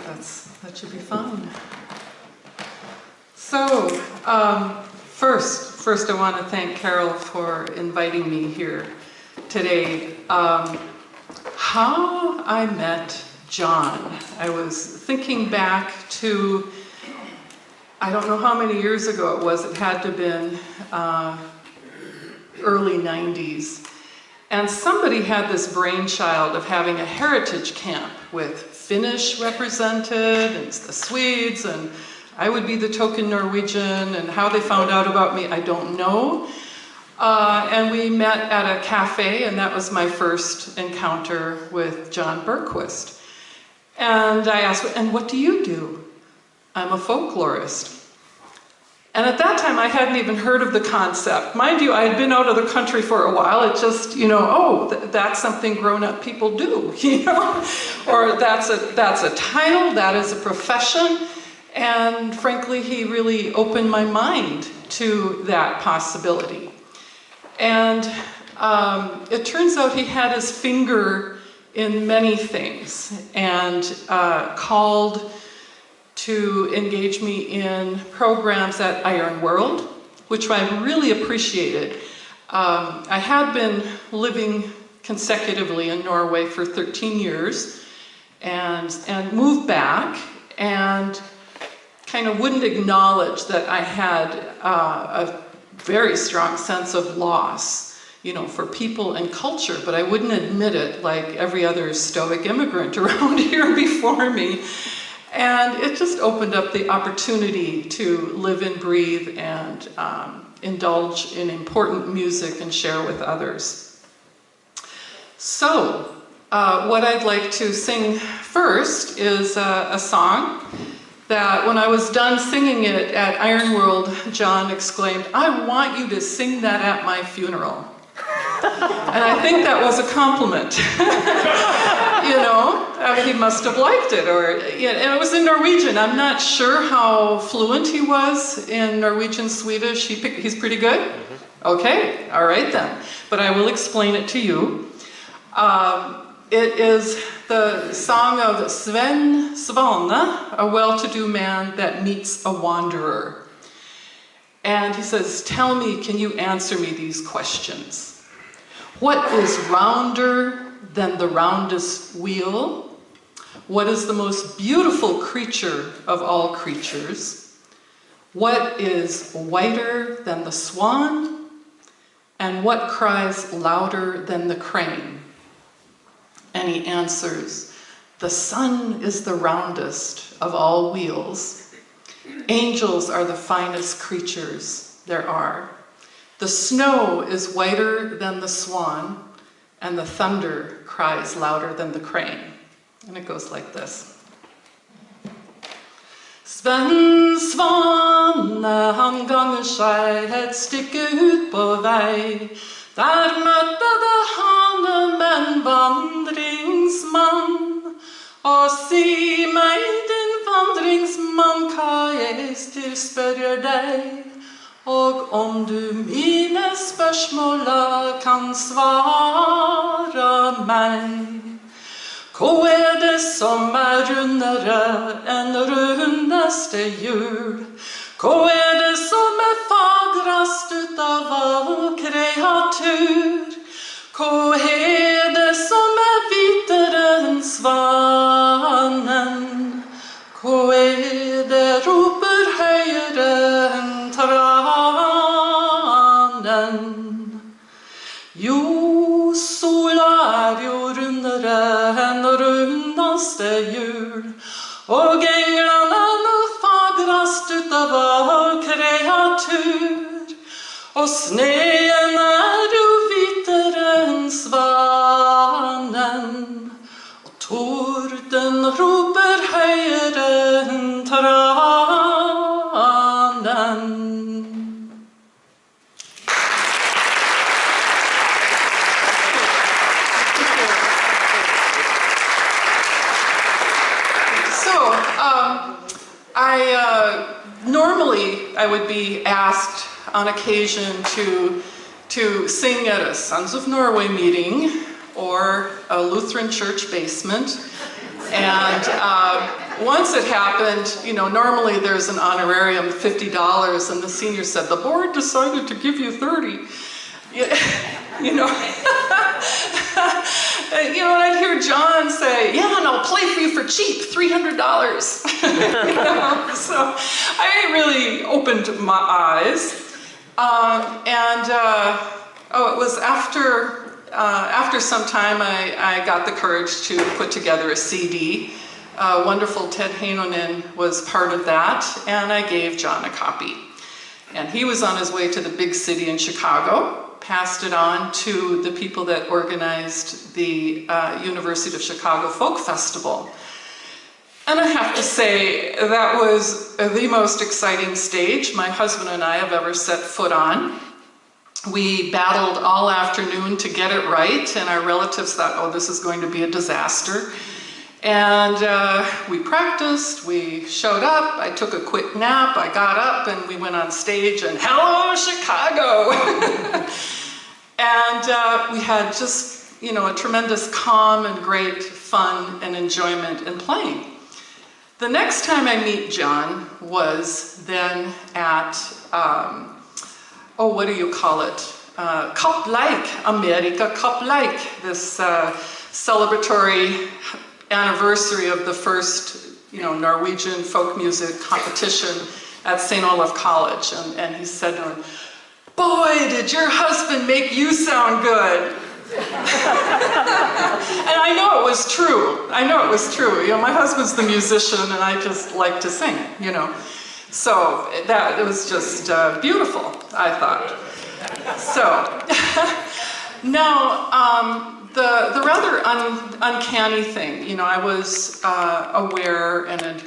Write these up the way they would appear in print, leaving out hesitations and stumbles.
that should be fun. So, first I want to thank Carol for inviting me here today. How I met John. I was thinking back to, I don't know how many years ago it was, it had to have been early 90s. And somebody had this brainchild of having a heritage camp with Finnish represented, and the Swedes, and I would be the token Norwegian, and how they found out about me, I don't know. And we met at a cafe, and that was my first encounter with John Berquist. And I asked, and what do you do? I'm a folklorist. And at that time, I hadn't even heard of the concept. Mind you, I had been out of the country for a while. It just, that's something grown-up people do, Or that's a title, that is a profession. And frankly, he really opened my mind to that possibility. And it turns out he had his finger in many things and called to engage me in programs at Iron World, which I really appreciated. I had been living consecutively in Norway for 13 years and moved back and kind of wouldn't acknowledge that I had a very strong sense of loss, for people and culture, but I wouldn't admit it like every other stoic immigrant around here before me. And it just opened up the opportunity to live and breathe and indulge in important music and share with others. So, what I'd like to sing first is a song that when I was done singing it at Iron World, John exclaimed, "I want you to sing that at my funeral." And I think that was a compliment. He must have liked it, and it was in Norwegian. I'm not sure how fluent he was in Norwegian, Swedish. He's pretty good? Mm-hmm. Okay, all right then. But I will explain it to you. It is the Song of Sven Svane, a well-to-do man that meets a wanderer. And he says, "Tell me, can you answer me these questions? What is rounder than the roundest wheel? What is the most beautiful creature of all creatures? What is whiter than the swan? And what cries louder than the crane?" And he answers, "The sun is the roundest of all wheels. Angels are the finest creatures there are. The snow is whiter than the swan, and the thunder cries louder than the crane." And it goes like this. Sven Svane, han ganger seg et stykke ut på vei. Der møtte det han en vandringsmann. Og si meg, din vandringsmann, hva jeg spørger deg. Og om du mine spørsmåla kan svare meg. Hva det som rundere enn rundeste jul? Hva det som fagrast ut av all kreatur? Hva det som hvitere enn svanen? Hva det roper høyere enn tranen? Jo, sola jo rundere enn rundaste jul, og englene fagrast ut av all kreatur, og sneen jo hvitere enn svanen, og torden roper høyere enn tranen. Normally, I would be asked on occasion to sing at a Sons of Norway meeting or a Lutheran church basement And once it happened, you know, normally there's an honorarium, $50, and the senior said, the board decided to give you 30. You know, you know, and I'd hear John say, yeah, and I'll play for you for cheap, $300. You know? So I really opened my eyes. Oh, it was after some time I got the courage to put together a CD. Wonderful Ted Heinonen was part of that, and I gave John a copy. And he was on his way to the big city in Chicago, passed it on to the people that organized the University of Chicago Folk Festival. And I have to say, that was the most exciting stage my husband and I have ever set foot on. We battled all afternoon to get it right, and our relatives thought, oh, this is going to be a disaster. And we practiced, we showed up, I took a quick nap, I got up, and we went on stage, and hello, Chicago! And we had just, you know, a tremendous calm and great fun and enjoyment in playing. The next time I meet John was then at, oh, what do you call it? Cup-like, America Cup-like, this celebratory anniversary of the first, you know, Norwegian folk music competition at St. Olaf College. And he said to him, boy, did your husband make you sound good. And I know it was true. I know it was true. You know, my husband's the musician and I just like to sing, you know. So it was just beautiful, I thought. So now, the rather uncanny thing, you know, I was aware and had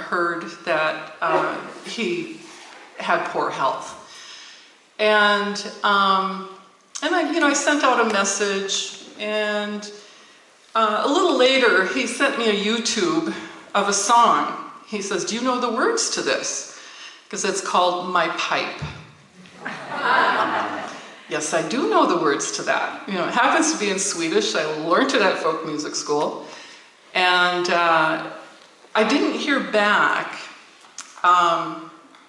heard that he had poor health. And I, you know, I sent out a message, and a little later he sent me a YouTube of a song. He says, do you know the words to this? Because it's called My Pipe. Yes, I do know the words to that. You know, it happens to be in Swedish. I learned it at folk music school. And I didn't hear back.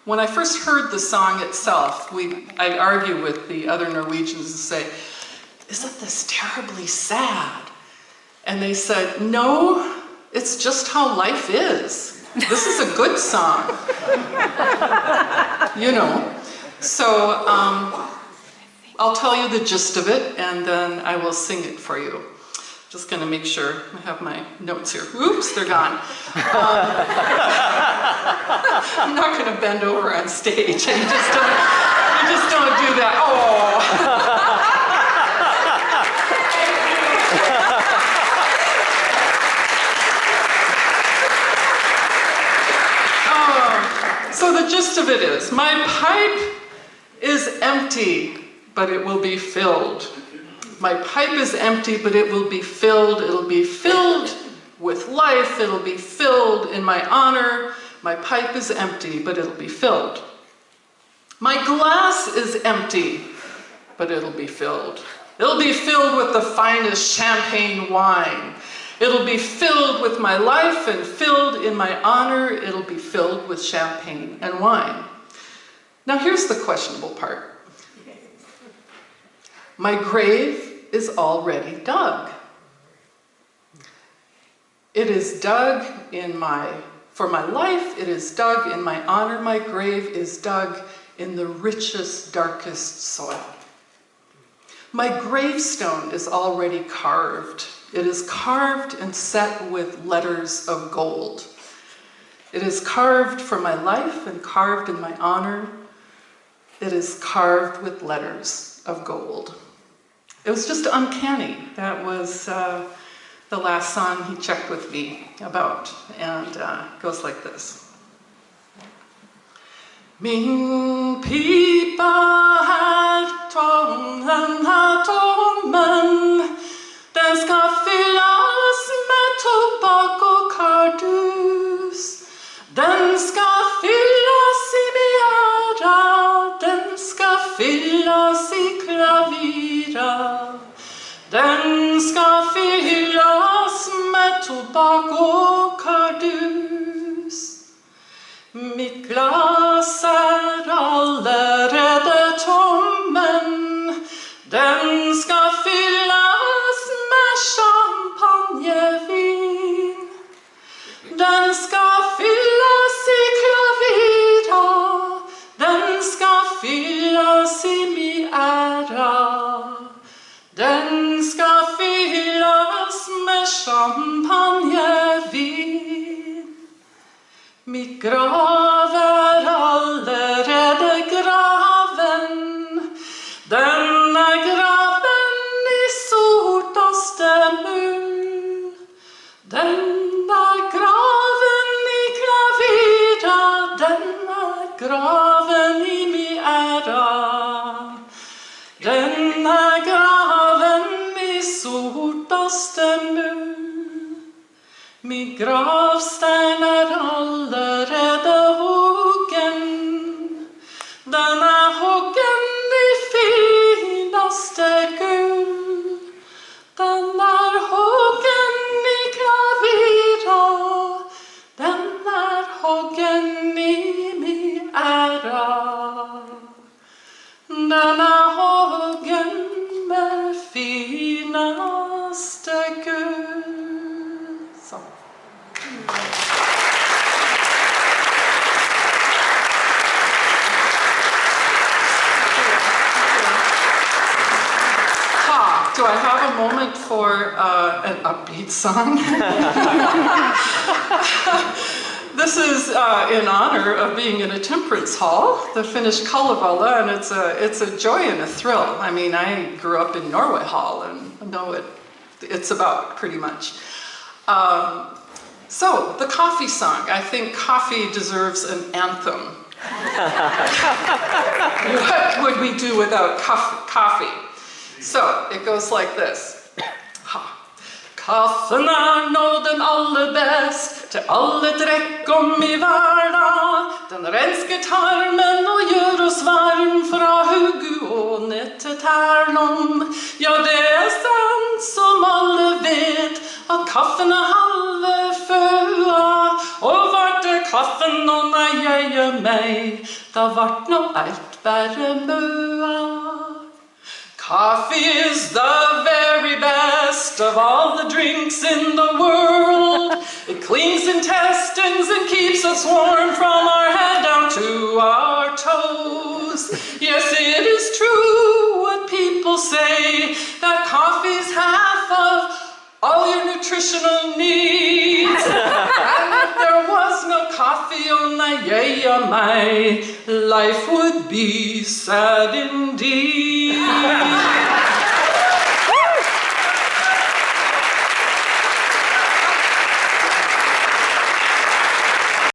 When I first heard the song itself, I'd argue with the other Norwegians and say, isn't this terribly sad? And they said, no, it's just how life is. This is a good song. You know. So I'll tell you the gist of it, and then I will sing it for you. Just going to make sure I have my notes here. Oops, they're gone. I'm not going to bend over on stage. You just don't do that. Oh. So the gist of it is, my pipe is empty, but it will be filled. My pipe is empty, but it will be filled. It'll be filled with life. It'll be filled in my honor. My pipe is empty, but it'll be filled. My glass is empty, but it'll be filled. It'll be filled with the finest champagne wine. It'll be filled with my life and filled in my honor. It'll be filled with champagne and wine. Now here's the questionable part. My grave is already dug. It is dug for my life, it is dug in my honor. My grave is dug in the richest, darkest soil. My gravestone is already carved. It is carved and set with letters of gold. It is carved for my life and carved in my honor. It is carved with letters of gold. It was just uncanny. That was the last song he checked with me about, and it goes like this. Min pipa är tom, den här tommen. Den ska fyllas med tobak och kardus. Den ska fyllas i beara. Den ska fyllas i klavira. Den ska fyllas med tobak bak och kardus. Mitt glas är allerede tommen, den ska fyllas med champagnevin. Den ska fyllas i Kalevala, den ska fyllas i min ära. Den ska fyllas med champagnevin. Mitt grav är allerede graven. Den är graven i sortaste mul. Den är graven i Kalevala. Den är graven i min ära. Den är graven i sortaste mul. Min gravsten är allerede huggen. Den är huggen i finaste guld. Den är huggen i Kalevala. Den är huggen i min ära. Den är huggen med finaste guld. Så. Do I have a moment for an upbeat song? This is in honor of being in a temperance hall, the Finnish Kalevala, and it's a joy and a thrill. I mean, I grew up in Norway Hall and know what it's about pretty much. So, the coffee song. I think coffee deserves an anthem. What would we do without coffee? So, it goes like this. Kaffen nå den aller best, til alle drekk om I hverdag. Den rensker tarmen og gjør oss varm fra huggu og ned til tærnom. Ja, det sant som alle vet, at kaffen halve føa. Og vart det kaffen nå jeg meg, da vart nå alt bare møa. Coffee is the very best of all the drinks in the world. It cleans intestines and keeps us warm from our head down to our toes. Yes, it is true what people say, that coffee's half of all your nutritional needs. And if there was no coffee on my life would be sad indeed.